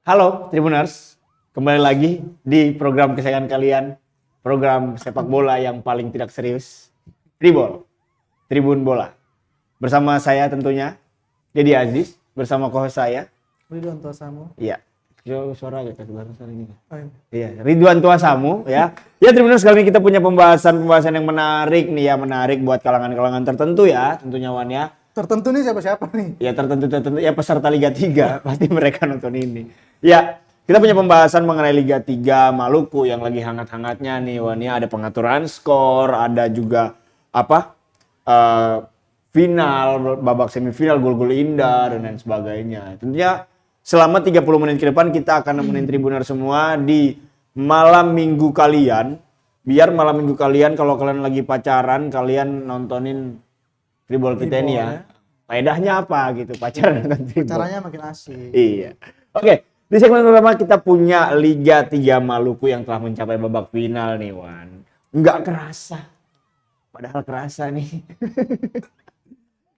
Halo Tribuners, kembali lagi di program kesayangan kalian, program sepak bola yang paling tidak serius, Tribol, Tribun Bola. Bersama saya tentunya, Dedi Aziz, bersama co-host saya. Ridwan Tuasamu. Iya, suara agak kedengaran suara ini. Oh, iya. Iya, Ridwan Tuasamu ya. Ya Tribuners, kali ini kita punya pembahasan yang menarik nih ya, menarik buat kalangan-kalangan tertentu ya, tentunya Wan ya. Tertentu nih siapa-siapa nih? Ya tertentu ya peserta Liga 3 pasti mereka nonton ini. Ya, kita punya pembahasan mengenai Liga 3 Maluku yang lagi hangat-hangatnya nih. Wah, ini ada pengaturan skor, ada juga final, babak semifinal, gol-gol indah dan lain sebagainya. Tentunya selama 30 menit ke depan kita akan nemenin Tribuner semua di malam minggu kalian. Biar malam minggu kalian kalau kalian lagi pacaran, kalian nontonin Tribol kita ini ya. Faedahnya apa gitu pacaran dengan Tribol. Caranya makin asik. Iya. Oke, di segmen pertama kita punya Liga 3 Maluku yang telah mencapai babak final nih, Wan. Nggak kerasa. Padahal kerasa nih.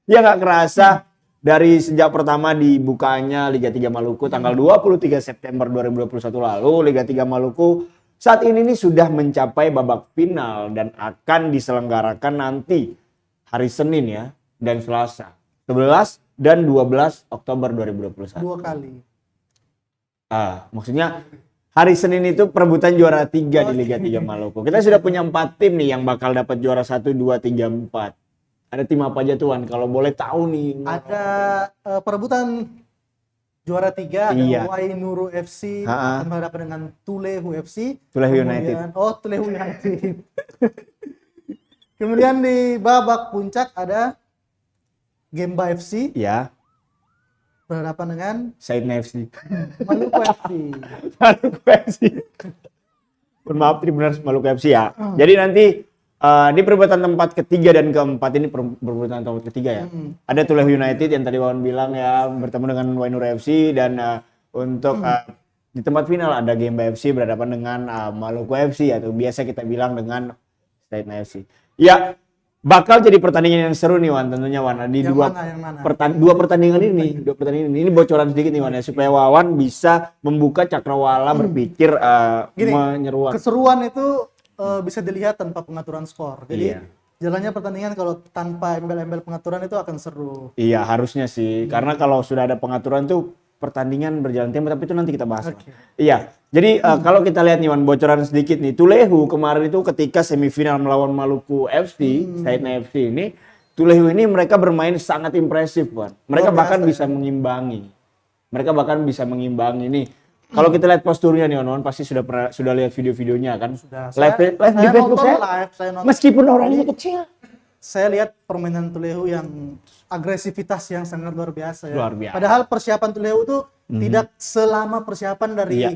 Ya nggak kerasa. Dari sejak pertama dibukanya Liga 3 Maluku tanggal 23 September 2021 lalu, Liga 3 Maluku saat ini nih sudah mencapai babak final dan akan diselenggarakan nanti hari Senin ya dan Selasa 11 dan 12 Oktober 2021. 2 kali. Maksudnya hari Senin itu perebutan juara 3 di Liga 3 Maluku. Kita sudah punya 4 tim nih yang bakal dapat juara 1, 2, 3, 4. Ada tim apa aja tuan? Kalau boleh tahu nih. Ada perebutan juara 3 ada Iya. Wainuru FC akan berhadapan dengan Tulehu FC. Tulehu United. Tulehu United. Kemudian di babak puncak ada Gemba FC Ya, berhadapan dengan Saidna FC. Maluku FC. Maluku FC. Mohon maaf Tribuners, Maluku FC ya. Jadi nanti di perebutan tempat ketiga dan keempat ini perebutan tempat ketiga ya. Ada Tulehu United yang tadi Wawan bilang ya bertemu dengan Wainur FC dan untuk di tempat final ada Gemba FC berhadapan dengan Maluku FC atau biasa kita bilang dengan Saidna FC. Ya, bakal jadi pertandingan yang seru nih Wan tentunya Wan. Di Yang dua mana? dua pertandingan ini, ini bocoran sedikit nih Wan ya supaya Wawan bisa membuka cakrawala berpikir menyeruak. Keseruan itu bisa dilihat tanpa pengaturan skor. Jadi Iya. jalannya pertandingan kalau tanpa embel-embel pengaturan itu akan seru. Iya, harusnya sih. Karena kalau sudah ada pengaturan tuh pertandingan berjalan tempo, tapi itu nanti kita bahas. Oke. Iya. Jadi kalau kita lihat nih Wan, bocoran sedikit nih. Tulehu kemarin itu ketika semifinal melawan Maluku FC, Saidna FC ini, Tulehu ini mereka bermain sangat impresif, Wan. Mereka Luar bahkan biasa, bisa mengimbangi. Mereka bahkan bisa mengimbangi nih. Kalau kita lihat posturnya nih, Wan, pasti sudah lihat video-videonya kan? Sudah. Live di Saya Facebook nonton saya. live, saya nonton. Meskipun orangnya kecil. Saya lihat permainan Tulehu yang agresivitas yang sangat luar biasa ya. Luar biasa. Padahal persiapan Tulehu itu tidak selama persiapan dari Iya.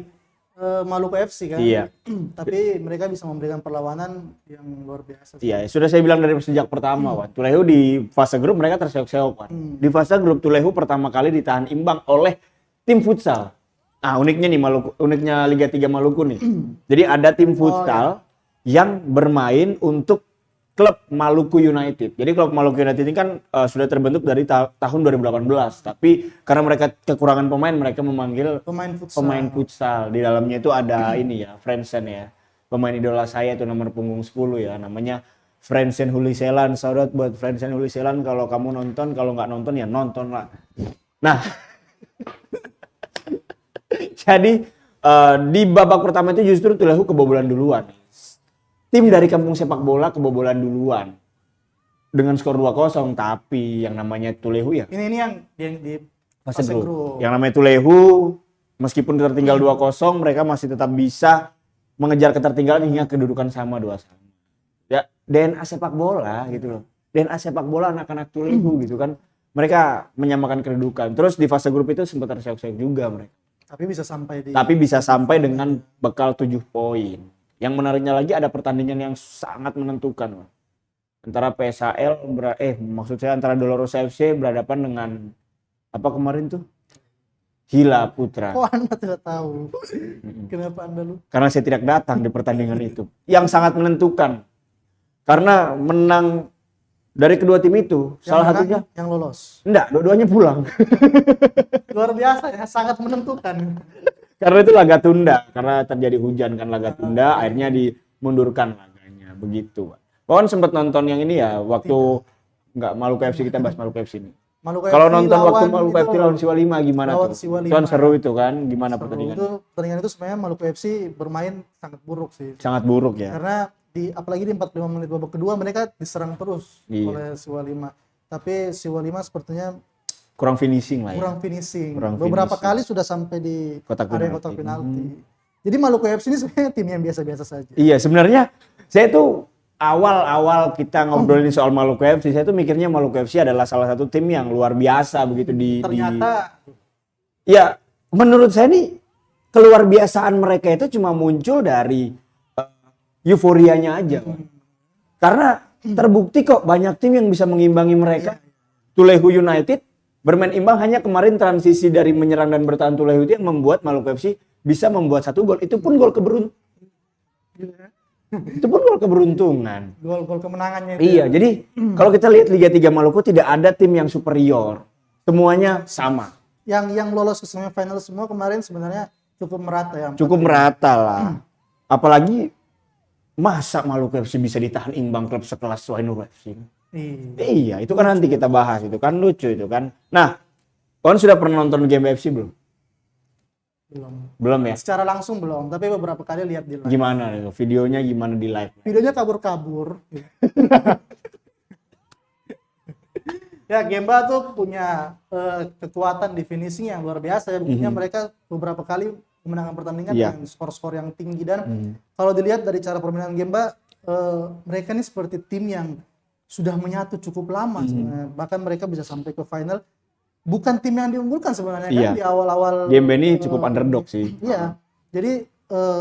Maluku FC kan. Iya. Tapi mereka bisa memberikan perlawanan yang luar biasa. Iya, sudah saya bilang dari sejak pertama, Wan. Tulehu di fase grup mereka terseok-seok, Wan. Di fase grup Tulehu pertama kali ditahan imbang oleh tim futsal. Nah, uniknya nih uniknya Liga 3 Maluku nih. Jadi ada tim futsal yang bermain untuk klub Maluku United. Jadi klub Maluku United ini kan sudah terbentuk dari tahun 2018, tapi karena mereka kekurangan pemain, mereka memanggil pemain futsal. Di dalamnya itu ada ini ya, Frensen ya. Pemain idola saya itu nomor punggung 10 ya, namanya Frensen Huliselan. Saudara buat Frensen Huliselan, kalau kamu nonton, kalau nggak nonton ya nonton lah. Nah, jadi di babak pertama itu justru Tulehu kebobolan duluan. Tim dari kampung sepak bola kebobolan duluan dengan skor 2-0, tapi yang namanya Tulehu ya Ini yang di fase fase grup. grup. Yang namanya Tulehu meskipun tertinggal 2-0 mereka masih tetap bisa mengejar ketertinggalan hingga kedudukan sama 2-1. Ya, DNA sepak bola gitu loh. DNA sepak bola anak-anak Tulehu gitu kan. Mereka menyamakan kedudukan. Terus di fase grup itu sempat terseok-seok juga mereka. Tapi bisa sampai dengan bekal 7 poin. Yang menariknya lagi ada pertandingan yang sangat menentukan. Antara PSHL, maksud saya antara Dolores FC berhadapan dengan apa kemarin tuh? Hila Putra. Kok Anda tidak tahu? Kenapa Anda lupa? Karena saya tidak datang di pertandingan itu. Yang sangat menentukan. Karena menang dari kedua tim itu, Yang salah menang, satunya yang lolos. enggak, dua-duanya pulang. Luar biasa ya, sangat menentukan. Karena itu laga tunda, karena terjadi hujan kan laga tunda, akhirnya dimundurkan laganya begitu. Wawan sempat nonton yang ini ya waktu nggak Maluku FC, kita bahas Maluku FC ini. Maluku Kalau FC nonton waktu lawan Maluku FC itu- lawan Siwalima gimana lawan tuh? Siwalima. Itu kan seru itu kan, gimana Seru. pertandingan? Pertandingan itu sebenarnya Maluku FC bermain sangat buruk sih. Sangat buruk ya. Karena apalagi di 45 menit babak kedua mereka diserang terus Iya. oleh Siwalima. Tapi Siwalima sepertinya Kurang finishing lah ya. kurang finishing. Kurang Beberapa finishing. kali sudah sampai di Kotak area penalti. kotak penalti. Jadi Maluku FC ini sebenarnya tim yang biasa-biasa saja. Iya, sebenarnya saya tuh awal-awal kita ngobrolin soal Maluku FC, saya tuh mikirnya Maluku FC adalah salah satu tim yang luar biasa begitu Ternyata Ya, menurut saya nih keluar biasaan mereka itu cuma muncul dari euforianya aja. Karena terbukti kok banyak tim yang bisa mengimbangi mereka. Tulehu United bermain imbang hanya kemarin transisi dari menyerang dan bertahan Tulehu itu yang membuat Maluku FC bisa membuat 1 gol. Itu pun gol keberuntungan. gol-gol kemenangannya Iya, jadi kalau kita lihat Liga 3 Maluku tidak ada tim yang superior. Semuanya sama. yang lolos ke semifinal semua kemarin sebenarnya cukup merata ya. Cukup merata lah. Apalagi masa Maluku FC bisa ditahan imbang klub sekelas Wainur FC. Iya. Iya, itu kan nanti kita bahas, itu kan lucu itu kan. Nah, kawan sudah pernah nonton game FC belum? Belum ya? Secara langsung belum, tapi beberapa kali lihat di live. Gimana nih? Videonya gimana di live? Videonya kabur-kabur. Ya, Gemba tuh punya kekuatan di finishing yang luar biasa ya. Buktinya mereka beberapa kali memenangkan pertandingan Iya. dengan skor-skor yang tinggi dan kalau dilihat dari cara permainan Gemba, mereka ini seperti tim yang sudah menyatu cukup lama sebenarnya. Bahkan mereka bisa sampai ke final. Bukan tim yang diunggulkan sebenarnya Iya. kan di awal-awal Game ini cukup underdog sih. Iya. Jadi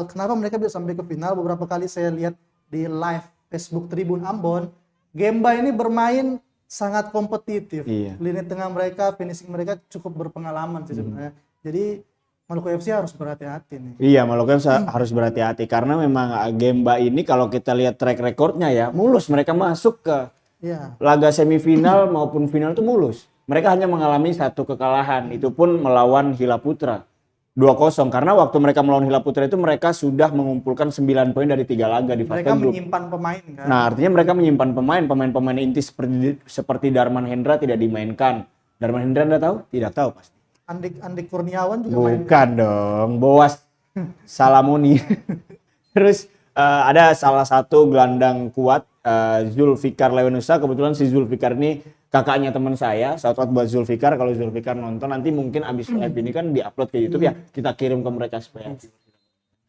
kenapa mereka bisa sampai ke final? Beberapa kali saya lihat di live Facebook Tribun Ambon, Gemba ini bermain sangat kompetitif. Iya. Lini tengah mereka, finishing mereka cukup berpengalaman sih sebenarnya. Jadi Maluku FC harus berhati-hati nih. Iya, Maluku FC harus berhati-hati karena memang Gemba ini kalau kita lihat track recordnya ya mulus, mereka masuk ke Iya. laga semifinal maupun final itu mulus. Mereka hanya mengalami 1 kekalahan, itu pun melawan Hila Putra 2-0 karena waktu mereka melawan Hila Putra itu mereka sudah mengumpulkan 9 poin dari 3 laga di fase Mereka grup. menyimpan pemain kan. Nah, artinya mereka menyimpan pemain inti seperti Darman Hendra tidak dimainkan. Darman Hendra Anda tahu? Tidak tahu pasti. Andik Kurniawan juga main. Bukan dong, Boas Salamoni. Terus ada salah satu gelandang kuat Zulfikar Lewanusa. Kebetulan si Zulfikar ini kakaknya teman saya. Shout out buat Zulfikar. Kalau Zulfikar nonton nanti mungkin abis live ini kan diupload ke YouTube ya. Kita kirim ke mereka supaya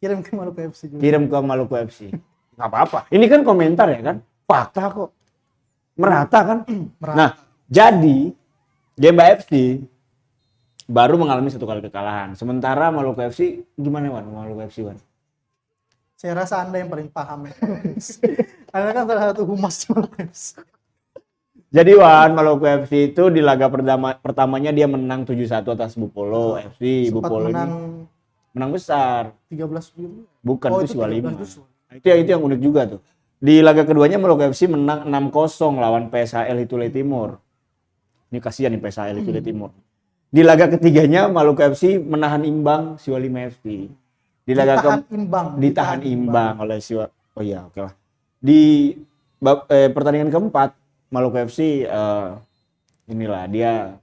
Kirim ke Maluku FC juga. kirim ke Maluku FC. Nggak apa-apa. Ini kan komentar ya kan. Fakta kok. Merata kan. Merata. Nah, jadi Gemba FC baru mengalami 1 kali kekalahan. Sementara Maluku FC gimana Wan? Maluku FC Wan? Saya rasa Anda yang paling paham ya. Anda kan salah satu humas di Maluku FC. Jadi Wan, Maluku FC itu di laga pertamanya dia menang 7-1 atas Bupolo FC. Sempat Bupolo menang ini menang besar. 13 game. Bukan Oh, itu Siwalima. 13 Itu yang unik juga tuh. Di laga keduanya Maluku FC menang 6-0 lawan PSHL Hitule Timur. Ini kasihan nih PSHL Hitule Timur. Di laga ketiganya Maluku FC menahan imbang Siwalima FC. Di laga ditahan imbang oleh Siwa. Oh iya, oke lah. Di pertandingan keempat Maluku FC inilah dia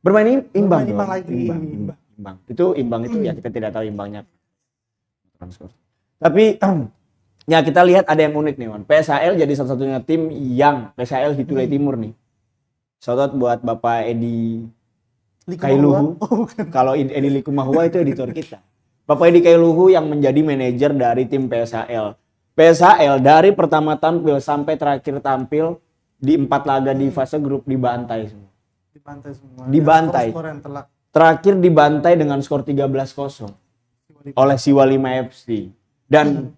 bermain imbang. Bermain imbang lagi. Imbang. Itu imbang itu ya kita tidak tahu imbangnya. Tapi ya kita lihat ada yang unik nih Wan. PSHL jadi satu-satunya tim yang PSHL Hitule Timur nih. Shout out buat Bapak Edi Kailuhu. Kalau Edi Likumahua itu editor kita. Bapak Edi Kailuhu yang menjadi manajer dari tim PSHL. PSHL dari pertama tampil sampai terakhir tampil di 4 laga di fase grup dibantai semua. Dibantai semua. Dibantai. Skor yang telak. Terakhir dibantai dengan skor 13-0 oleh Siwalima FC. Dan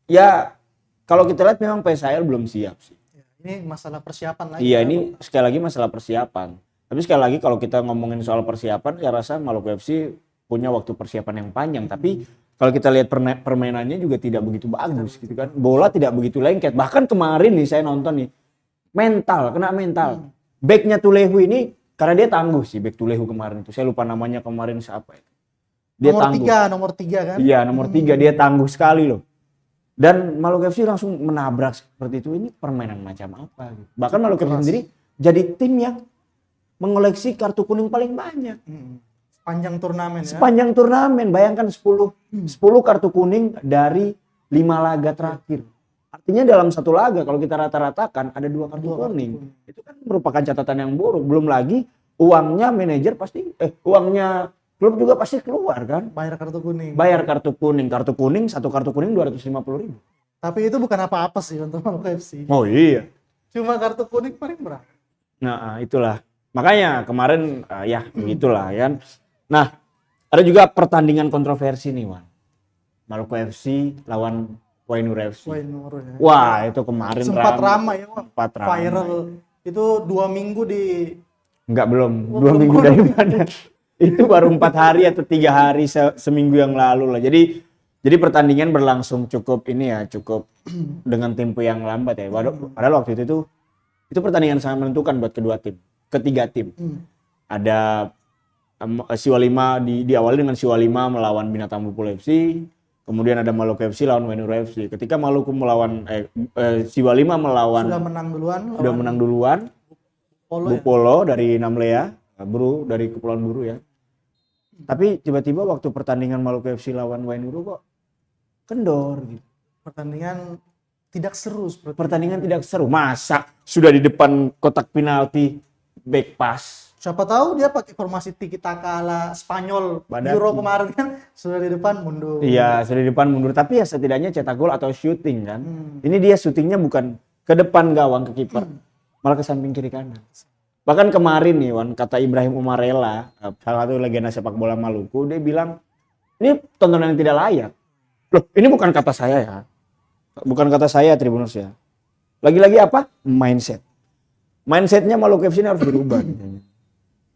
ya kalau kita lihat memang PSHL belum siap sih. Ini masalah persiapan lagi. Iya, ini sekali lagi masalah persiapan. Tapi sekali lagi kalau kita ngomongin soal persiapan, saya rasa Maluku FC punya waktu persiapan yang panjang. Tapi kalau kita lihat permainannya juga tidak begitu bagus gitu kan. Bola tidak begitu lengket. Bahkan kemarin nih saya nonton nih, kena mental. Backnya Tulehu ini, karena dia tangguh sih back Tulehu kemarin itu. Saya lupa namanya kemarin siapa itu. Dia nomor tangguh. 3, nomor 3 kan? Iya, nomor 3 dia tangguh sekali loh. Dan Maluku FC langsung menabrak seperti itu. Ini permainan macam apa? Gitu. Bahkan Maluku FC sendiri jadi tim yang mengoleksi kartu kuning paling banyak. Sepanjang turnamen ya. Sepanjang turnamen, bayangkan 10 kartu kuning dari 5 laga terakhir. Artinya dalam satu laga kalau kita rata-ratakan ada 2 kartu kuning. Itu kan merupakan catatan yang buruk. Belum lagi uangnya manajer pasti uangnya klub juga pasti keluar kan. Bayar kartu kuning. Bayar kartu kuning, satu kartu kuning 250.000. Tapi itu bukan apa-apa sih untuk Maluku FC. Oh iya. Cuma kartu kuning paling berapa? Nah, itulah. Makanya kemarin ya begitulah kan. Nah, ada juga pertandingan kontroversi nih, Wan. Maluku FC lawan Wainur FC. Wainur ya. Wah, itu kemarin sempat ramai ya, Wan. Sempat ramai. Viral. Itu 2 minggu di Enggak, belum. 2 minggu dari mana? Itu baru 4 hari atau 3 hari seminggu yang lalu lah. Jadi pertandingan berlangsung cukup dengan tempo yang lambat ya. Padahal waktu itu pertandingan sangat menentukan buat ketiga tim. Ada Siwalima diawali dengan Siwalima melawan Binatang Bupul FC, kemudian ada Maluku FC lawan Wainur FC. Ketika Maluku melawan Siwalima melawan sudah menang duluan Bupolo dari Namlea, Buru dari Kepulauan Buru ya. Tapi tiba-tiba waktu pertandingan Maluku FC lawan Wainur kok kendor gitu. Pertandingan tidak seru seperti Pertandingan tidak seru. Masa sudah di depan kotak penalti back pass. siapa tahu dia pakai formasi tiki taka ala Spanyol Euro kemarin kan sudah di depan mundur. Iya, sudah di depan mundur, tapi ya setidaknya cetak gol atau shooting kan. Ini dia shootingnya bukan ke depan gawang ke kiper, malah ke samping kiri kanan. Bahkan kemarin nih Wan, kata Ibrahim Umarela, salah satu legenda sepak bola Maluku, dia bilang ini tontonan yang tidak layak. Loh, ini bukan kata saya ya. Bukan kata saya Tribuners ya. Lagi-lagi apa? Mindset. Mindsetnya Maluku FC ini harus dirubah.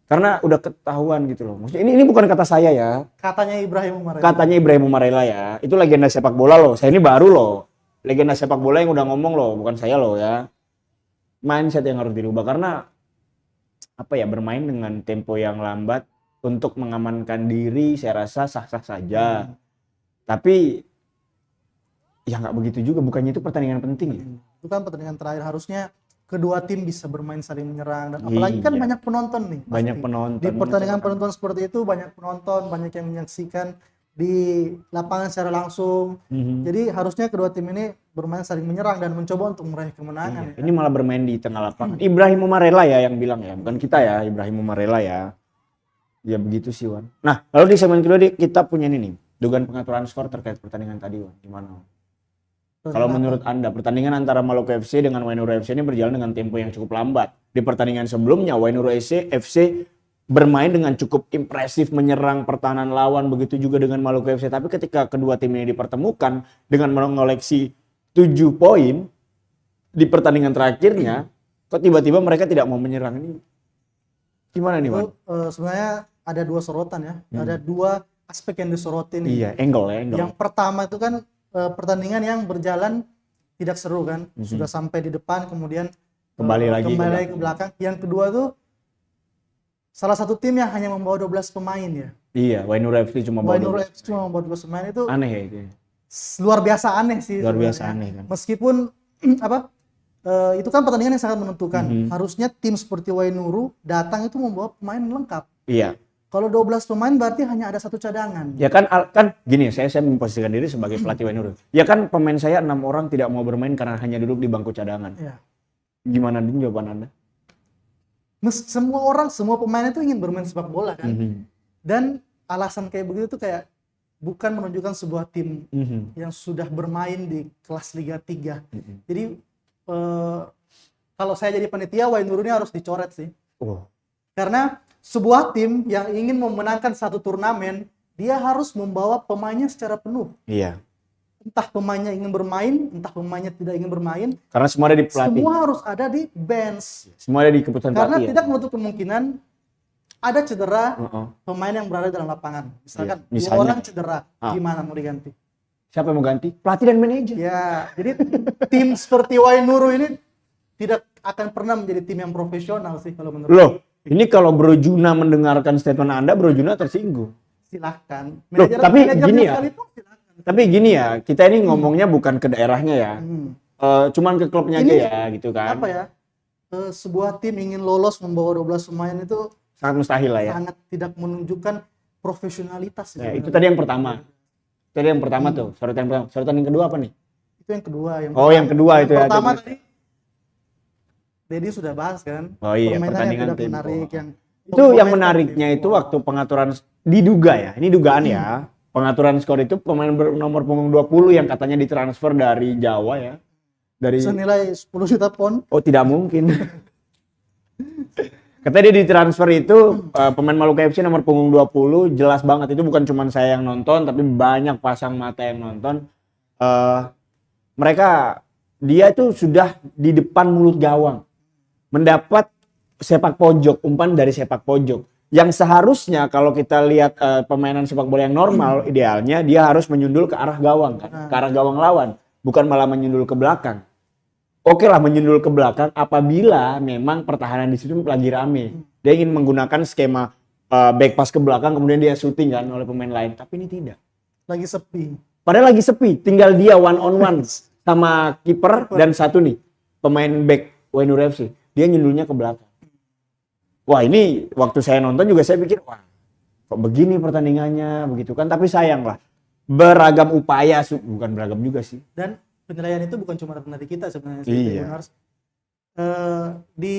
Karena udah ketahuan gitu loh. Maksudnya ini bukan kata saya ya. Katanya Ibrahim Umarela. Katanya Ibrahim Umarela ya. Itu legenda sepak bola loh. Saya ini baru loh. Legenda sepak bola yang udah ngomong loh, bukan saya loh ya. Mindset yang harus dirubah karena apa ya, bermain dengan tempo yang lambat untuk mengamankan diri saya rasa sah-sah saja. Tapi ya nggak begitu juga, bukannya itu pertandingan penting ya. Itu kan pertandingan terakhir, harusnya kedua tim bisa bermain saling menyerang dan apalagi kan banyak penonton nih. Pasti. Banyak penonton. Di pertandingan penonton seperti itu banyak penonton, banyak yang menyaksikan di lapangan secara langsung. Jadi harusnya kedua tim ini bermain saling menyerang dan mencoba untuk meraih kemenangan. Ini malah bermain di tengah lapangan. Ibrahim Umarela ya yang bilang ya, bukan kita ya, Ibrahim Umarela ya. Ya begitu sih Wan. Nah, lalu di segmen kedua kita punya ini nih, dugaan pengaturan skor terkait pertandingan tadi Wan. Gimana? Kalau menurut Anda, pertandingan antara Maluku FC dengan Wainur FC ini berjalan dengan tempo yang cukup lambat. Di pertandingan sebelumnya, Wainur FC bermain dengan cukup impresif menyerang pertahanan lawan, begitu juga dengan Maluku FC. Tapi ketika kedua tim ini dipertemukan dengan mengoleksi 7 poin di pertandingan terakhirnya, kok tiba-tiba mereka tidak mau menyerang ini? Gimana nih, Wan? Sebenarnya ada 2 sorotan ya. Ada 2 aspek yang disorotin. Iya, angle. Yang pertama itu kan pertandingan yang berjalan tidak seru kan, sudah sampai di depan kemudian kembali lagi ke belakang. Yang kedua tuh salah satu tim yang hanya membawa 12 pemain ya. Iya, Wainur FC cuma membawa 12 pemain itu aneh ya itu. Luar biasa aneh sih. Luar biasa aneh kan. Meskipun itu kan pertandingan yang sangat menentukan. Harusnya tim seperti Wainuru datang itu membawa pemain lengkap. Iya. Kalau 12 pemain berarti hanya ada 1 cadangan. Ya kan gini, saya memposisikan diri sebagai pelatih Wainur. Ya kan pemain saya 6 orang tidak mau bermain karena hanya duduk di bangku cadangan. Ya. Gimana Din jawaban Anda? Semua pemain itu ingin bermain sepak bola kan. Dan alasan kayak begitu tuh kayak bukan menunjukkan sebuah tim yang sudah bermain di kelas Liga 3. Jadi kalau saya jadi panitia, Wainur ini harus dicoret sih. Karena sebuah tim yang ingin memenangkan satu turnamen, dia harus membawa pemainnya secara penuh. Iya. Entah pemainnya ingin bermain, entah pemainnya tidak ingin bermain. Karena semua ada di pelatih. Semua harus ada di bench. Semua ada di keputusan pelatih. Karena tidak menutup kemungkinan ada cedera pemain yang berada dalam lapangan. Misalkan 2 orang cedera, gimana mau diganti? Siapa yang mau ganti? Pelatih dan manajer. Ya, jadi tim seperti Wainuru ini tidak akan pernah menjadi tim yang profesional sih kalau menurut Loh, ini kalau Bro Juna mendengarkan statement Anda, Bro Juna tersinggung. Silahkan. Tapi gini ya. sekalipun silahkan. Tapi gini ya, kita ini ngomongnya bukan ke daerahnya ya. Cuman ke klubnya aja Ini ya gitu kan. Apa ya? Sebuah tim ingin lolos membawa 12 pemain itu Sangat mustahil lah ya. sangat tidak menunjukkan profesionalitas. Ya, itu tadi yang pertama. Tadi yang pertama tuh, sorotan yang pertama. Sorotan yang kedua apa nih? Itu yang kedua. Yang kedua itu ya. Pertama tadi Dedi sudah bahas kan. Oh iya, Permainan pertandingan yang tidak tempo. menarik yang Itu yang menariknya itu waktu pengaturan diduga ya. Ini dugaan ya. Pengaturan skor itu pemain nomor punggung 20 yang katanya ditransfer dari Jawa ya. Dari senilai 10 juta pon. Oh, tidak mungkin. Katanya dia ditransfer itu pemain Maluku FC nomor punggung 20, jelas banget itu bukan cuma saya yang nonton tapi banyak pasang mata yang nonton. Dia itu sudah di depan mulut gawang. Mendapat sepak pojok, umpan dari sepak pojok. Yang seharusnya kalau kita lihat permainan sepak bola yang normal, idealnya dia harus menyundul ke arah gawang kan, ke arah gawang lawan, bukan malah menyundul ke belakang. Oke lah menyundul ke belakang apabila memang pertahanan di situ lagi rame. Dia ingin menggunakan skema back pass ke belakang kemudian dia shooting kan oleh pemain lain, tapi ini tidak. Lagi sepi. Padahal lagi sepi, tinggal dia one on one sama kiper dan satu nih pemain back Wainur FC. Dia nyundulnya ke belakang. Wah ini waktu saya nonton juga saya pikir wah kok begini pertandingannya begitu kan, tapi sayang lah beragam upaya bukan beragam juga sih. Dan penilaian itu bukan cuma dari kita sebenarnya. Iya. Di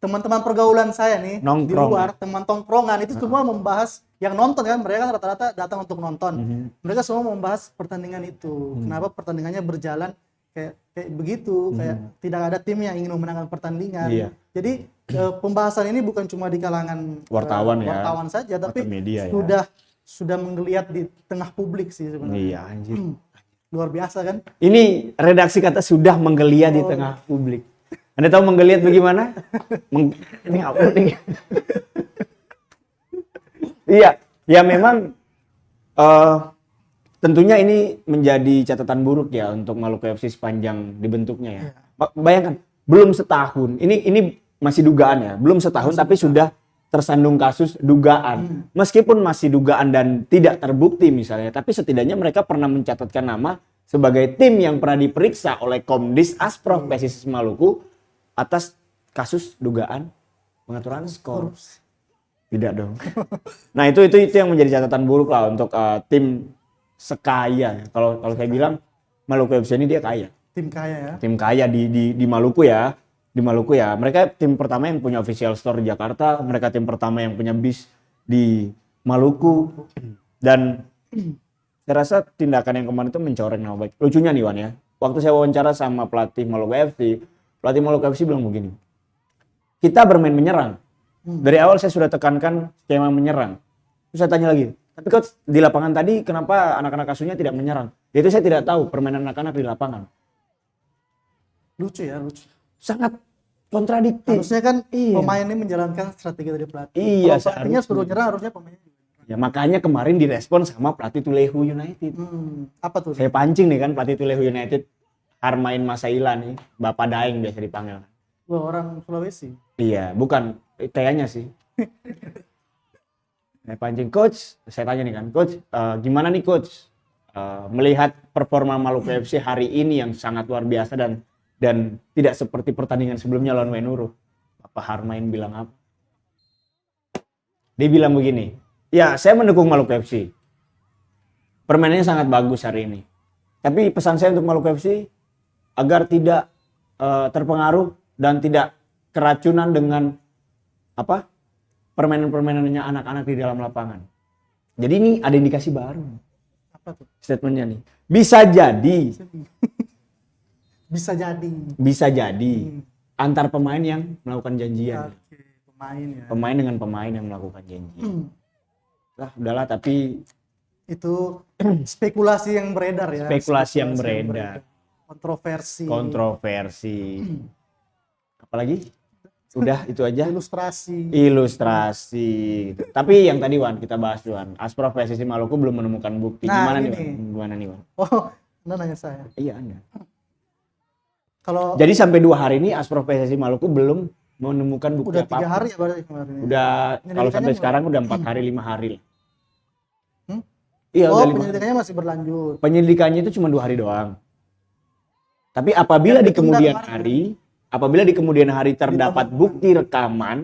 teman-teman pergaulan saya nih Nongkrong. di luar, teman tongkrongan itu semua membahas yang nonton kan, mereka kan rata-rata datang untuk nonton. Mereka semua membahas pertandingan itu. Kenapa pertandingannya berjalan kayak begitu, kayak tidak ada tim yang ingin memenangkan pertandingan. Iya. Jadi pembahasan ini bukan cuma di kalangan wartawan saja, tapi media sudah menggeliat di tengah publik sih sebenarnya. Iya anjir. Luar biasa kan? Ini redaksi kata sudah menggeliat di tengah publik. Anda tahu menggeliat bagaimana? Ini apa nih? Iya, ya memang tentunya ini menjadi catatan buruk ya untuk Maluku FC sepanjang dibentuknya ya. Bayangkan, belum setahun. Ini masih dugaan ya. Belum setahun tapi sudah tersandung kasus dugaan. Meskipun masih dugaan dan tidak terbukti misalnya, tapi setidaknya mereka pernah mencatatkan nama sebagai tim yang pernah diperiksa oleh Komdis Asprof PSSI Maluku atas kasus dugaan pengaturan skor. Tidak dong. Nah, itu yang menjadi catatan buruk lah untuk tim sekaya. Kalau saya bilang Maluku FC ini dia kaya. Tim kaya ya. Tim kaya di Maluku ya. Di Maluku ya. Mereka tim pertama yang punya official store di Jakarta, mereka tim pertama yang punya bis di Maluku. Dan saya rasa tindakan yang kemarin itu mencoreng nama baik. Lucunya nih Wan ya. Waktu saya wawancara sama pelatih Maluku FC bilang begini. Kita bermain menyerang. Dari awal saya sudah tekankan skema menyerang. Terus saya tanya lagi, tapi coach di lapangan tadi kenapa anak-anak asuhnya tidak menyerang? Itu saya tidak tahu permainan anak-anak di lapangan. Lucu ya, lucu. Sangat kontradiktif. Harusnya kan pemain ini menjalankan strategi dari pelatih. Iya, kalau pelatihnya suruh nyerang harusnya pemainnya. Ya makanya kemarin direspon sama pelatih Tulehu United. Apa tuh? Saya pancing nih kan pelatih Tulehu United, Harmain Masaila nih, Bapak Daeng biasa dipanggil. Wah, orang Sulawesi. Iya, bukan kayaknya sih. Saya pancing coach, saya tanya nih kan, coach, gimana nih coach melihat performa Maluku FC hari ini yang sangat luar biasa dan tidak seperti pertandingan sebelumnya lawan Wainuru. Bapak Harmain bilang apa? Dia bilang begini, ya saya mendukung Maluku FC. Permainannya sangat bagus hari ini. Tapi pesan saya untuk Maluku FC agar tidak terpengaruh dan tidak keracunan dengan permainan-permainannya anak-anak di dalam lapangan. Jadi ini ada indikasi baru. Apa tuh? Statementnya nih. Bisa jadi. Bisa jadi. Antar pemain yang melakukan janjian. Oke, pemain ya. Pemain dengan pemain yang melakukan janjian. Lah udahlah tapi itu spekulasi yang beredar ya. Spekulasi yang beredar. Kontroversi. Apalagi? Udah itu aja. Ilustrasi. Tapi yang tadi Wan kita bahas Wan, Asprof PSSI Maluku belum menemukan bukti. Nah, Gimana nih Wan? Oh, Anda nanya saya. Iya Anda. Kalau Jadi sampai 2 hari ini Asprof PSSI Maluku belum menemukan bukti Udah 3 apapun. hari ya berarti kemarin. Ya? Udah kalau Penyelidikannya sampai mulai- sekarang udah 4 hari 5 hari lah. Hmm? Iya Oh, udah 5 hari. penyelidikannya masih berlanjut. Penyelidikannya itu cuma 2 hari doang. Tapi apabila Yang di ditunda kemudian kemarin. hari, apabila di kemudian hari terdapat Ditemukan. bukti rekaman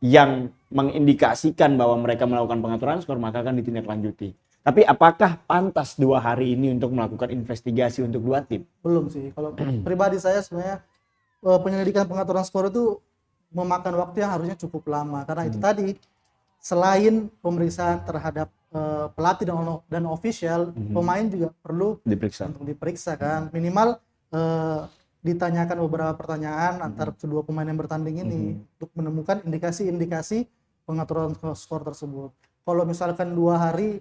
yang mengindikasikan bahwa mereka melakukan pengaturan skor, maka akan ditindaklanjuti. Tapi apakah pantas 2 hari ini untuk melakukan investigasi untuk 2 tim? Belum sih. Kalau pribadi saya sebenarnya penyelidikan pengaturan skor itu memakan waktu yang harusnya cukup lama karena itu tadi selain pemeriksaan terhadap pelatih dan official, pemain juga perlu Diperiksa. untuk diperiksa kan. Minimal ditanyakan beberapa pertanyaan antar kedua pemain yang bertanding ini untuk menemukan indikasi-indikasi pengaturan skor tersebut. Kalau misalkan 2 hari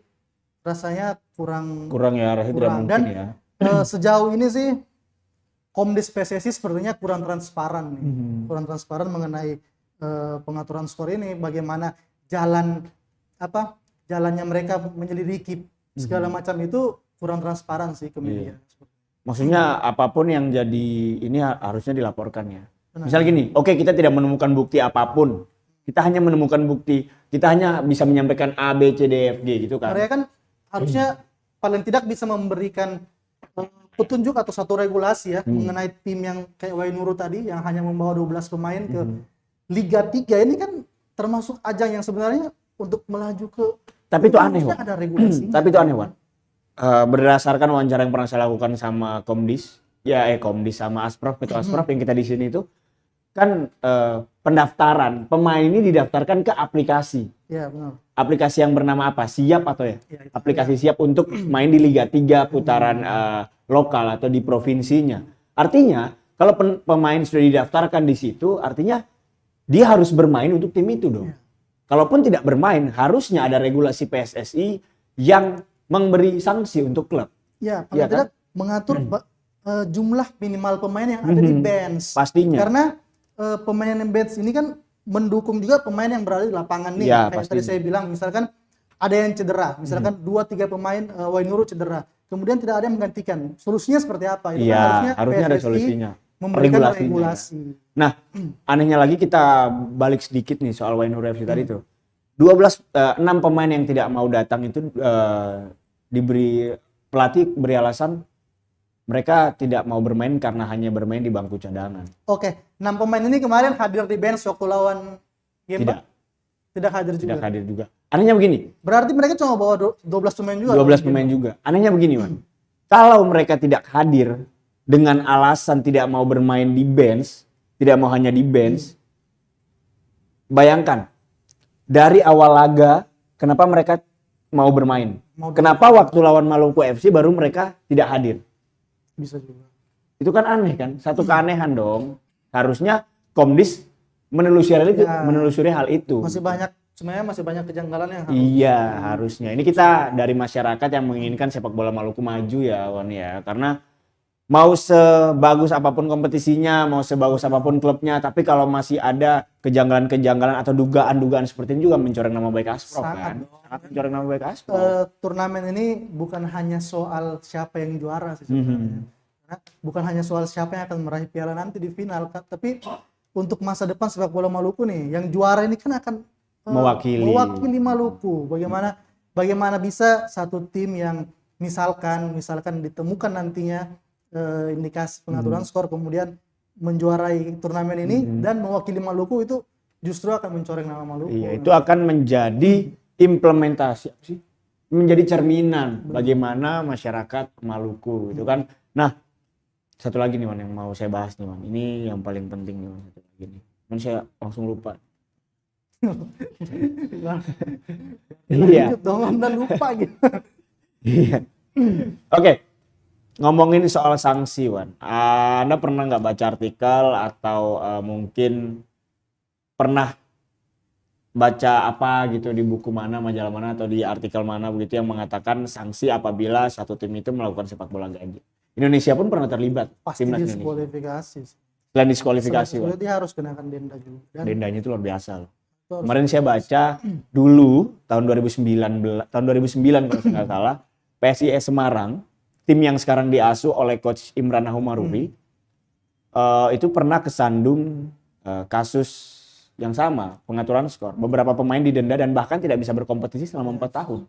rasanya kurang. Kurang ya, rasanya tidak Kurang. mungkin Dan ya. Sejauh ini sih Komdis PSSI sepertinya kurang transparan nih. Kurang transparan mengenai pengaturan skor ini, bagaimana jalannya mereka menyelidiki segala macam itu kurang transparan sih ke media. Maksudnya apapun yang jadi ini harusnya dilaporkan ya. Benar. Misal gini, oke kita tidak menemukan bukti apapun. Kita hanya menemukan bukti, kita hanya bisa menyampaikan A, B, C, D, F, G gitu kan. Mereka kan harusnya paling tidak bisa memberikan petunjuk atau satu regulasi ya mengenai tim yang kayak Wainuru tadi yang hanya membawa 12 pemain ke Liga 3 ini kan termasuk ajang yang sebenarnya untuk melaju ke. Tapi itu aneh, harusnya Wan. ada regulasi. Tapi itu aneh, Wan. Berdasarkan wawancara yang pernah saya lakukan sama Komdis, Komdis sama Asprof, Ketua Asprof yang kita di sini itu kan pendaftaran pemain ini didaftarkan ke aplikasi. Ya, benar. Aplikasi yang bernama apa? Siap atau ya? Ya, itu. Aplikasi Siap untuk main di Liga 3 putaran lokal atau di provinsinya. Artinya, kalau pemain sudah didaftarkan di situ, artinya dia harus bermain untuk tim itu dong. Kalaupun tidak bermain, harusnya ada regulasi PSSI yang memberi sanksi untuk klub. Ya, paling Iya tidak mengatur jumlah minimal pemain yang ada di bench. Pastinya. Karena pemain yang bench ini kan mendukung juga pemain yang berada di lapangan nih. Ya, Kayak pastinya. tadi saya bilang, misalkan ada yang cedera, misalkan 2-3 pemain Wainuru cedera, kemudian tidak ada yang menggantikan. Solusinya seperti apa? Itu Iya, kan harusnya ada PSSI solusinya. memberikan Regulasinya. regulasi. Nah, anehnya lagi kita balik sedikit nih soal Wainuru FC tadi tuh. 6 pemain yang tidak mau datang itu diberi pelatih beri alasan mereka tidak mau bermain karena hanya bermain di bangku cadangan. Oke, 6 pemain ini kemarin hadir di bench waktu lawan Gemba? Tidak hadir juga. Tidak hadir juga. Anehnya begini, Berarti mereka cuma bawa 12 pemain juga. 12 pemain juga. Anehnya begini, Wan. Kalau mereka tidak hadir dengan alasan tidak mau bermain di bench, tidak mau hanya di bench, bayangkan dari awal laga kenapa mereka mau bermain? Kenapa waktu lawan Maluku FC baru mereka tidak hadir? Bisa juga. Itu kan aneh kan? Satu keanehan dong. Harusnya Komdis menelusuri hal itu. Sebenarnya masih banyak kejanggalan yang harus. Iya, harusnya. Ini kita dari masyarakat yang menginginkan sepak bola Maluku maju ya, Wan ya. Karena mau sebagus apapun kompetisinya, mau sebagus apapun klubnya, tapi kalau masih ada kejanggalan-kejanggalan atau dugaan-dugaan seperti ini juga mencoreng nama baik Asprof kan. Sangat mencoreng nama baik Asprof. Turnamen ini bukan hanya soal siapa yang juara sih sebenarnya. Karena bukan hanya soal siapa yang akan meraih piala nanti di final, tapi untuk masa depan sepak bola Maluku nih, yang juara ini kan akan mewakili Maluku. Bagaimana bisa satu tim yang misalkan ditemukan nantinya indikasi pengaturan skor kemudian menjuarai turnamen ini dan mewakili Maluku, itu justru akan mencoreng nama Maluku. Iya, itu akan menjadi implementasi menjadi cerminan bagaimana masyarakat Maluku gitu kan. Nah, satu lagi nih Wan yang mau saya bahas nih Wan. Ini yang paling penting nih Wan, satu lagi nih. Man, saya langsung lupa. Iya. Lanjut dong, Anda lupa gitu. Iya. Oke. Ngomongin soal sanksi, Wan. Anda pernah nggak baca artikel atau mungkin pernah baca apa gitu di buku mana, majalah mana atau di artikel mana begitu yang mengatakan sanksi apabila satu tim itu melakukan sepak bola ganja. Indonesia pun pernah terlibat. Pasti Timnas Indonesia. diskualifikasi. Selain diskualifikasi, Wan. Dia harus kenakan denda juga. Dan Dendanya itu luar biasa loh. itu harus- Kemarin saya baca dulu tahun 2009 kalau saya nggak salah, PSIS Semarang, tim yang sekarang diasuh oleh coach Imran Humaruri, itu pernah kesandung kasus yang sama, pengaturan skor. Beberapa pemain didenda dan bahkan tidak bisa berkompetisi selama 4 tahun.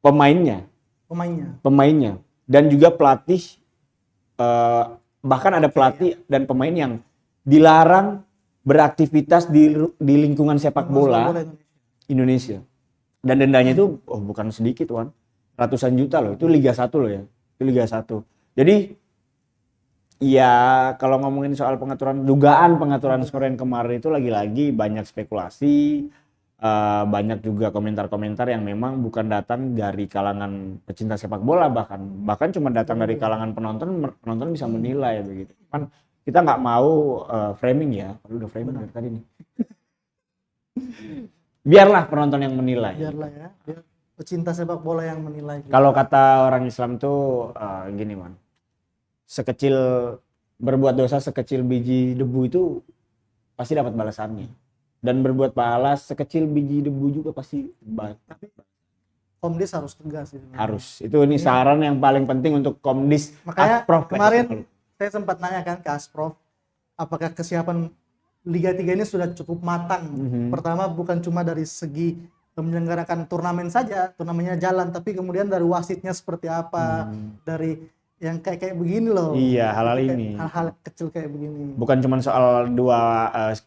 Pemainnya. Dan juga pelatih, bahkan ada pelatih dan pemain yang dilarang beraktivitas di lingkungan sepak bola Indonesia. Dan dendanya itu bukan sedikit, Wan. Ratusan juta loh, itu Liga 1 loh ya. Itu Liga 1. Jadi ya kalau ngomongin soal dugaan pengaturan skor yang kemarin itu lagi-lagi banyak spekulasi, banyak juga komentar-komentar yang memang bukan datang dari kalangan pecinta sepak bola, bahkan cuma datang dari kalangan penonton bisa menilai begitu. Kan kita nggak mau framing ya, udah framing dari tadi nih. Biarlah penonton yang menilai. Biar pecinta sepak bola yang menilai. Kalau kata orang Islam tuh gini, Man. Berbuat dosa sekecil biji debu itu pasti dapat balasannya. Dan berbuat pahala sekecil biji debu juga pasti Tapi Komdis harus tegas. Harus. Itu ini saran yang paling penting untuk Komdis. Makanya Asprof, kemarin saya sempat nanya kan ke Asprof, apakah kesiapan Liga 3 ini sudah cukup matang. Pertama bukan cuma dari segi menyelenggarakan turnamen saja, turnamennya jalan, tapi kemudian dari wasitnya seperti apa, dari yang kayak begini loh. Iya, hal-hal kecil kayak begini. Bukan cuma soal 10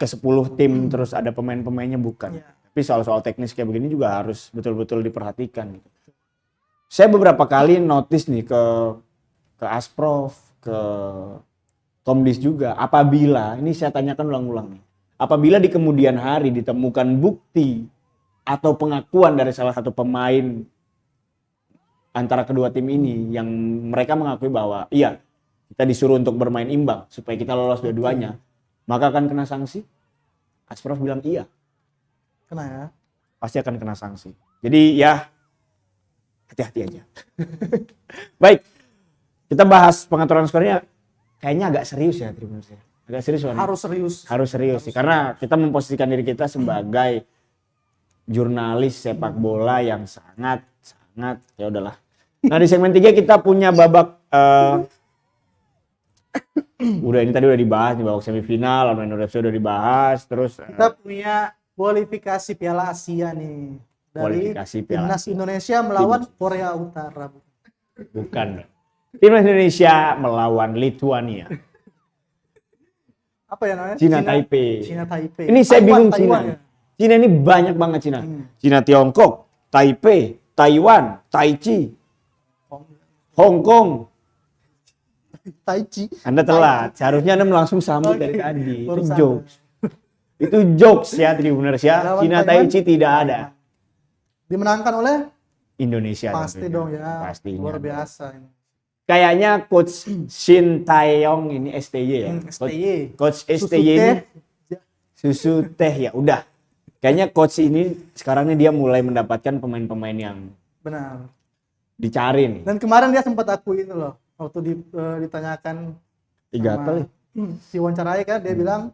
tim terus ada pemain-pemainnya, bukan. Iya. Tapi soal teknis kayak begini juga harus betul-betul diperhatikan. Saya beberapa kali notice nih ke Asprof, ke Komdis juga, apabila, ini saya tanyakan ulang-ulang nih, apabila di kemudian hari ditemukan bukti atau pengakuan dari salah satu pemain antara kedua tim ini yang mereka mengakui bahwa iya kita disuruh untuk bermain imbang supaya kita lolos dua-duanya, maka akan kena sanksi. Asprof bilang iya. Kena ya? Pasti akan kena sanksi. Jadi ya hati-hati aja. Baik, kita bahas pengaturan skornya kayaknya agak serius ya, Tribuners. Agak serius. Harus serius sih, karena kita memposisikan diri kita sebagai jurnalis sepak bola yang sangat ya udahlah. Nah, di segmen 3 kita punya babak ini tadi udah dibahas nih, babak semifinal, lawan Indonesia udah dibahas, terus kita punya kualifikasi Piala Asia nih dari Timnas Indonesia melawan Korea Utara. Bukan. Timnas Indonesia melawan Lituania. Apa ya namanya? Cina Taipei. Ini saya bingung Cina. Ya? Cina ini banyak banget Cina. Cina Tiongkok, Taipei, Taiwan, Taichi, Hong Kong, Taichi. Anda telat. Seharusnya Anda langsung sambut dari tadi. Itu jokes. Itu jokes ya, Tribuners ya. Cina Taichi tidak ada. Dimenangkan oleh Indonesia. Pasti dong ya. Pastinya. Luar biasa ini. Kayaknya Coach Shin Taeyong ini STY ya. Coach STY ini susu teh ya. Udah. Kayaknya coach ini sekarang ini dia mulai mendapatkan pemain-pemain yang benar. Dicari nih. Dan kemarin dia sempat akui itu loh. Waktu ditanyakan si wawancarai kan, dia bilang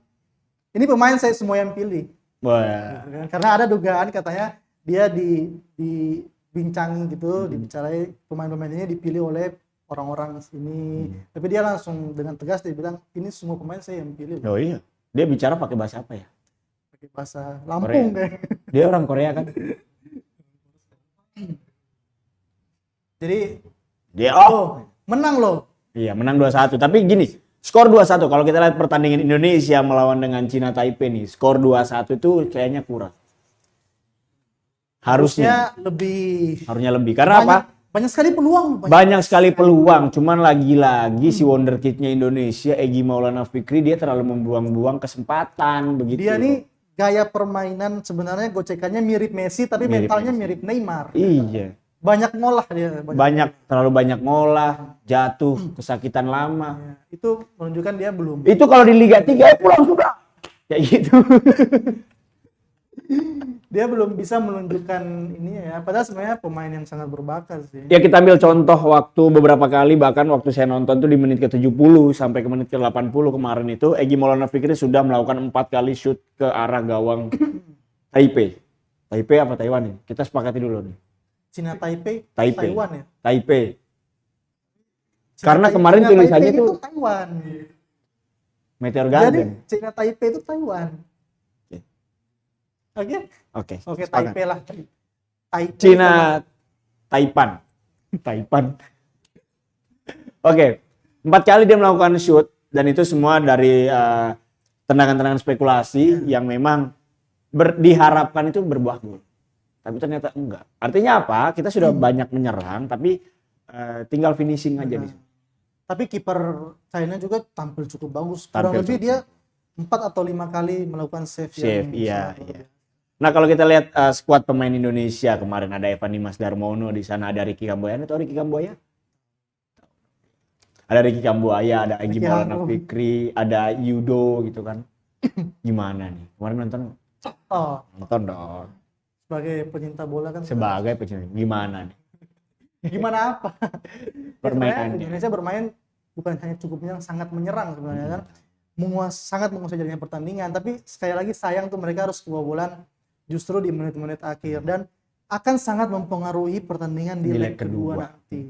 ini pemain saya semua yang pilih. Wah. Karena ada dugaan katanya dia dibincang gitu, dibicarai pemain-pemain ini dipilih oleh orang-orang sini. Tapi dia langsung dengan tegas dia bilang ini semua pemain saya yang pilih. Oh iya. Dia bicara pakai bahasa apa ya? Pakai bahasa Lampung deh. Dia orang Korea kan? Jadi dia menang loh. Iya, menang 2-1. Tapi gini, skor 2-1 kalau kita lihat pertandingan Indonesia melawan dengan Cina Taipei nih, skor 2-1 itu kayaknya kurang. Harusnya lebih. Karena apa? Banyak sekali peluang. Banyak sekali peluang, cuman lagi-lagi si wonderkidnya Indonesia, Egy Maulana Fikri, dia terlalu membuang-buang kesempatan begitu. Dia nih gaya permainan sebenarnya gocekannya mirip Messi tapi mentalnya mirip Neymar. Iya. Banyak ngolah dia. Terlalu banyak ngolah, jatuh, kesakitan lama. Ya, itu menunjukkan dia belum. Itu kalau di Liga 3 pulang sudah. Kayak gitu. Dia belum bisa menunjukkan ini ya. Padahal sebenarnya pemain yang sangat berbakat sih. Ya kita ambil contoh waktu beberapa kali, bahkan waktu saya nonton tuh di menit ke-70 sampai ke menit ke-80 kemarin itu, Egy Maulana Fikri sudah melakukan 4 kali shoot ke arah gawang Taipei. Taipei apa Taiwan ya? Kita sepakati dulu nih. Cina Taipei. Taiwan ya? Taipei. Karena kemarin tulisannya tuh Taiwan. Meteor Jadi Garden. China Taipei itu Taiwan. Oke. Oke. Oke, sepakat. Taipei lah. Taipei Cina Taipan. Taipan. Oke. 4 kali dia melakukan shoot dan itu semua dari tendangan-tendangan spekulasi yang memang diharapkan itu berbuah gol. Tapi ternyata enggak. Artinya apa? Kita sudah banyak menyerang tapi tinggal finishing aja di sini. Tapi kiper China juga tampil cukup bagus. Tampil Kurang lebih cukup dia 4 atau 5 kali melakukan save yang Iya, sangat iya. luar biasa. Nah, kalau kita lihat skuad pemain Indonesia kemarin ada Evan Dimas Darmono, di sana ada Ricky Kambuaya. Atau Ricky Kambuaya? Ada Ricky Kambuaya, ada Egy Ricky Maulana Harun. Fikri, ada Yudo gitu kan. Gimana nih? Kemarin nonton dong. Sebagai pencinta bola kan Sebagai pecinta. Gimana nih? gimana apa? Permainannya. Sebenarnya Indonesia bermain bukan hanya cukup menyerang, sangat menyerang sebenarnya kan. Sangat menguasai jalannya pertandingan, tapi sekali lagi sayang tuh mereka harus kebobolan justru di menit-menit akhir dan akan sangat mempengaruhi pertandingan di leg kedua nanti.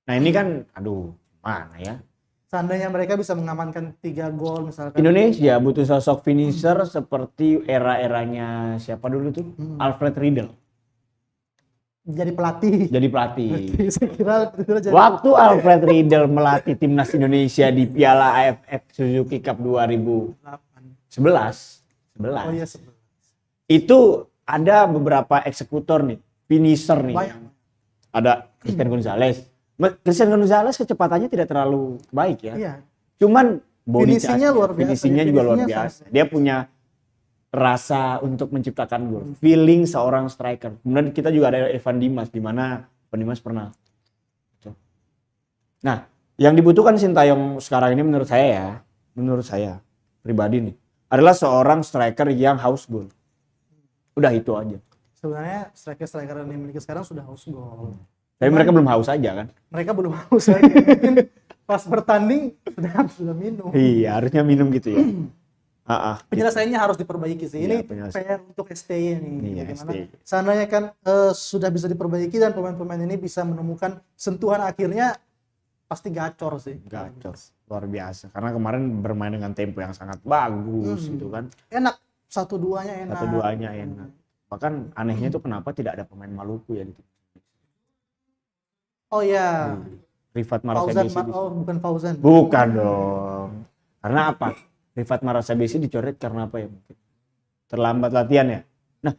Nah, ini kan aduh, mana ya? Seandainya mereka bisa mengamankan 3 gol misalkan. Indonesia butuh sosok finisher seperti era-eranya siapa dulu tuh? Alfred Riedel. Jadi pelatih. Jadi pelatih. Saya kira jadi Waktu Alfred Riedel melatih timnas Indonesia di Piala AFF Suzuki Cup 2011, 8. Oh iya, itu ada beberapa eksekutor nih, finisher nih. banyak. Ada Christian Gonzalez. Christian Gonzalez kecepatannya tidak terlalu baik ya. Iya. Cuman body Finishingnya charge-nya, luar biasa. finishingnya juga luar Finishingnya biasa. Dia punya rasa untuk menciptakan gol, feeling seorang striker. Kemudian kita juga ada Evan Dimas, di mana Evan Dimas pernah. Nah, yang dibutuhkan Sintayong sekarang ini menurut saya pribadi nih, adalah seorang striker yang haus gol. Udah itu aja. Sebenarnya striker-striker yang dimiliki sekarang sudah haus gol. Tapi mereka belum haus aja kan? Mereka belum haus lagi. Mungkin pas bertanding sudah minum. Iya, harusnya minum gitu ya. Penyelesaiannya harus diperbaiki sih. Iya, Ini PR untuk STY nih. Iya, Bagaimana STY. seandainya kan sudah bisa diperbaiki dan pemain-pemain ini bisa menemukan sentuhan akhirnya, pasti gacor sih. Gacor, luar biasa. Karena kemarin bermain dengan tempo yang sangat bagus gitu kan. Enak, 1-2-nya enak. Satu-duanya enak. Bahkan anehnya tuh kenapa tidak ada pemain Maluku ya di tim. Oh iya. Rifat Fauzan, Marasabesi. bukan Fauzan. Bukan dong. Karena apa? Rifat Marasabesi dicoret karena apa ya? Mungkin terlambat latihan ya. Nah,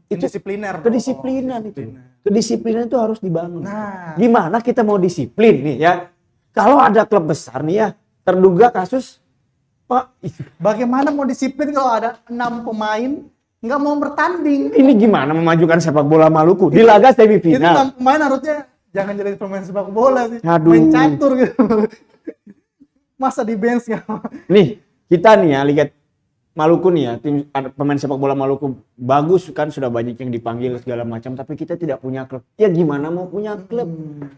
itu Disipliner. kedisiplinan itu. Kedisiplinan itu harus dibangun. Nah, Gimana kita mau disiplin nih ya? Kalau ada klub besar nih ya, terduga kasus Pak, bagaimana mau disiplin kalau ada 6 pemain nggak mau bertanding? ini gimana memajukan sepak bola Maluku di laga Itu semifinal? 6 pemain harusnya jangan jadi pemain sepak bola sih. Aduh. Main catur gitu. Masa di bench nggak? Nih, kita nih ya lihat Maluku nih ya, tim pemain sepak bola Maluku bagus kan, sudah banyak yang dipanggil segala macam, tapi kita tidak punya klub. Ya gimana mau punya klub?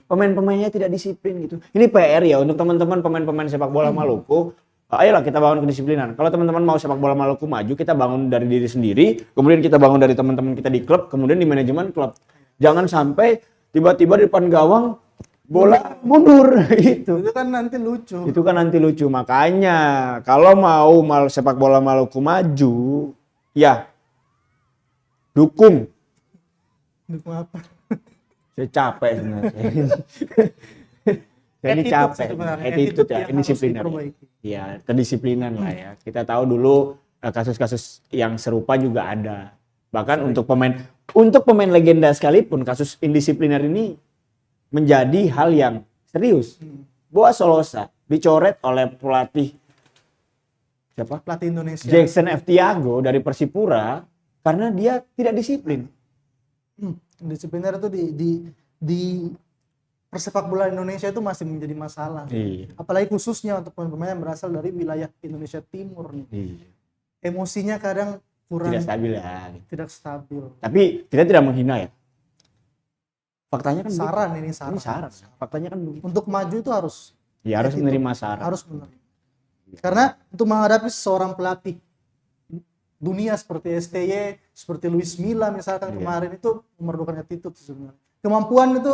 Pemain-pemainnya tidak disiplin gitu. Ini PR ya untuk teman-teman pemain-pemain sepak bola Maluku. Ayolah kita bangun kedisiplinan. Kalau teman-teman mau sepak bola Maluku maju, kita bangun dari diri sendiri, kemudian kita bangun dari teman-teman kita di klub, kemudian di manajemen klub. Jangan sampai tiba-tiba di depan gawang bola mundur gitu. Itu kan nanti lucu. Itu kan nanti lucu. Makanya kalau mau sepak bola Maluku maju, ya dukung. Dukung apa? Saya capek sebenarnya. Saya ini Attitude capek. sebenarnya. Attitude Attitude ya, yang harus indisipliner. diperbaiki. Ya, kedisiplinan lah ya. Kita tahu dulu kasus-kasus yang serupa juga ada. Bahkan untuk pemain legenda sekalipun kasus indisipliner ini menjadi hal yang serius. Boas Solosa dicoret oleh pelatih siapa? Pelatih Indonesia. Jackson F. Tiago dari Persipura karena dia tidak disiplin. Disipliner itu di persepak bola Indonesia itu masih menjadi masalah. Iya. Apalagi khususnya untuk pemain-pemain yang berasal dari wilayah Indonesia Timur nih. Iya. Emosinya kadang kurang Tidak stabil ya. tidak stabil. Tapi kita tidak menghina ya. Faktanya kan Saran ini begitu. saran. Ini saran. Faktanya kan begitu. Untuk maju itu harus Ya harus Itu menerima saran. harus menerima. Karena untuk menghadapi seorang pelatih dunia seperti STY, seperti Luis Milla misalkan kemarin itu memerlukan attitude sebenarnya. Kemampuan itu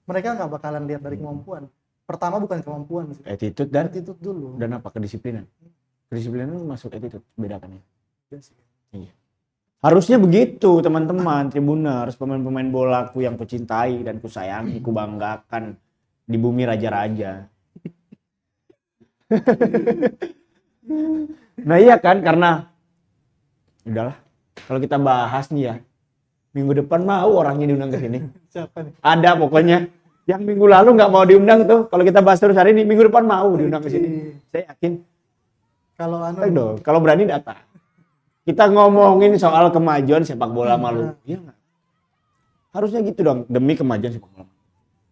mereka nggak bakalan lihat dari kemampuan. pertama bukan kemampuan sih. Attitude dan Attitude dulu. apa? Kedisiplinan. Kedisiplinan masuk attitude, bedakan ya. Iya sih. Iya. Harusnya begitu teman-teman, Tribuners, pemain-pemain bolaku yang kucintai dan kusayangi, kubanggakan di bumi raja-raja. Nah iya kan, karena udahlah, kalau kita bahas nih ya, minggu depan mau orangnya diundang ke sini. Siapa nih? Ada pokoknya. Yang minggu lalu nggak mau diundang tuh, kalau kita bahas terus hari ini, minggu depan mau diundang ke sini. Saya yakin. Kalau Kalau berani datang. Kita ngomongin soal kemajuan sepak bola Maluku. Iya nggak? Harusnya gitu dong, demi kemajuan sepak bola.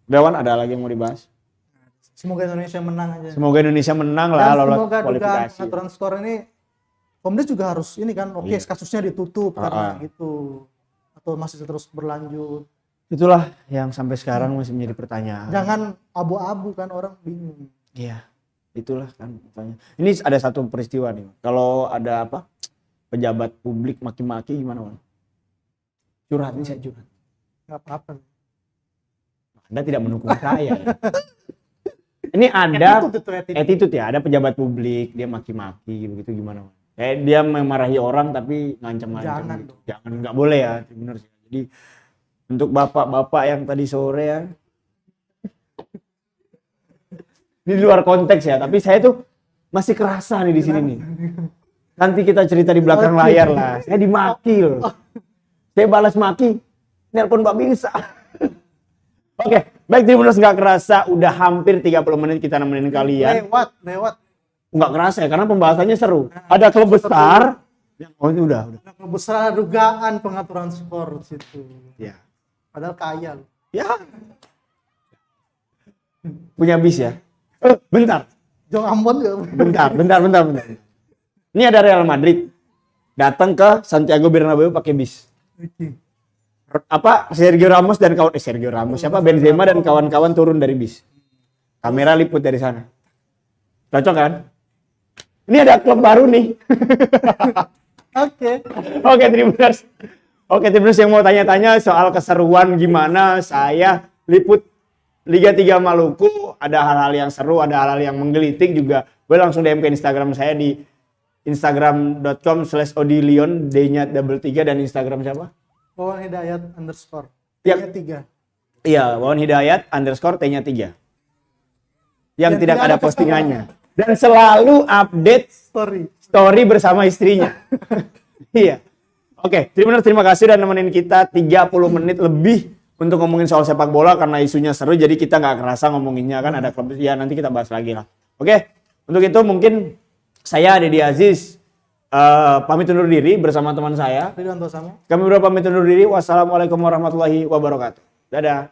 Dewan, ada lagi yang mau dibahas? semoga Indonesia menang aja. Semoga Indonesia menang lah, Dan lolos semoga dugaan kualifikasi. aturan skor ini Komdes juga harus ini kan, oke Iya. kasusnya ditutup karena gitu, atau masih terus berlanjut. Itulah yang sampai sekarang masih menjadi pertanyaan. Jangan abu-abu kan, orang bingung. Iya, itulah kan pertanyaan. Ini ada satu peristiwa nih. Kalau ada apa? Pejabat publik maki-maki gimana, Bang? Curhat, ini saya curhat. Nggak apa-apa. Anda tidak mendukung saya. Ya? Ini ada Attitude. attitude ya, ada pejabat publik dia maki-maki gitu gimana? Kayak dia memarahi orang tapi ngancam-ngancam Jangan gitu. dong. Jangan, nggak boleh ya, benar sih. Jadi untuk bapak-bapak yang tadi sore ya, ini di luar konteks ya, tapi saya tuh masih kerasa nih di sini nih. Nanti kita cerita di belakang layar lah. Saya dimaki loh. Saya balas maki, nelpon Mbak Bisa. Oke, baik Tribuners, nggak kerasa udah hampir 30 menit kita nemenin kalian. Lewat. Nggak kerasa ya, karena pembahasannya seru. Ada klub besar. Oh ini udah. Besar dugaan pengaturan skor di situ. Ya. Padahal kaya loh. Ya. Punya bis ya. Bentar. Jong Ambon gak? Bentar. Ini ada Real Madrid. Datang ke Santiago Bernabeu pakai bis. Apa Sergio Ramos dan kawan Sergio Ramos siapa Benzema dan kawan-kawan turun dari bis. Kamera liput dari sana. Cocok kan? Ini ada klub baru nih. Oke, Tribuners yang mau tanya-tanya soal keseruan gimana saya liput Liga 3 Maluku, ada hal-hal yang seru, ada hal-hal yang menggelitik juga. Boleh langsung DM ke Instagram saya di instagram.com/odilion D-nya 3 dan Instagram siapa? Wawan Hidayat _ Yang 3. Iya, Wawan Hidayat _ T-nya 3. Yang Dan tidak tidak ada ada postingannya. Dan selalu update story bersama istrinya. Iya. Oke, Tribuners terima kasih udah nemenin kita 30 menit lebih untuk ngomongin soal sepak bola karena isunya seru jadi kita nggak kerasa ngomonginnya kan ada klub ya nanti kita bahas lagi lah. Oke, untuk itu mungkin saya Deddy Aziz pamit undur diri bersama teman saya. Ridwanto Samo. Kami berdua pamit undur diri. Wassalamualaikum warahmatullahi wabarakatuh. Dadah.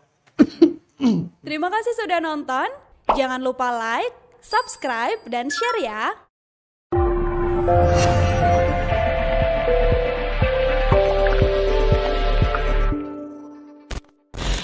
Terima kasih sudah nonton. Jangan lupa like, subscribe, dan share ya.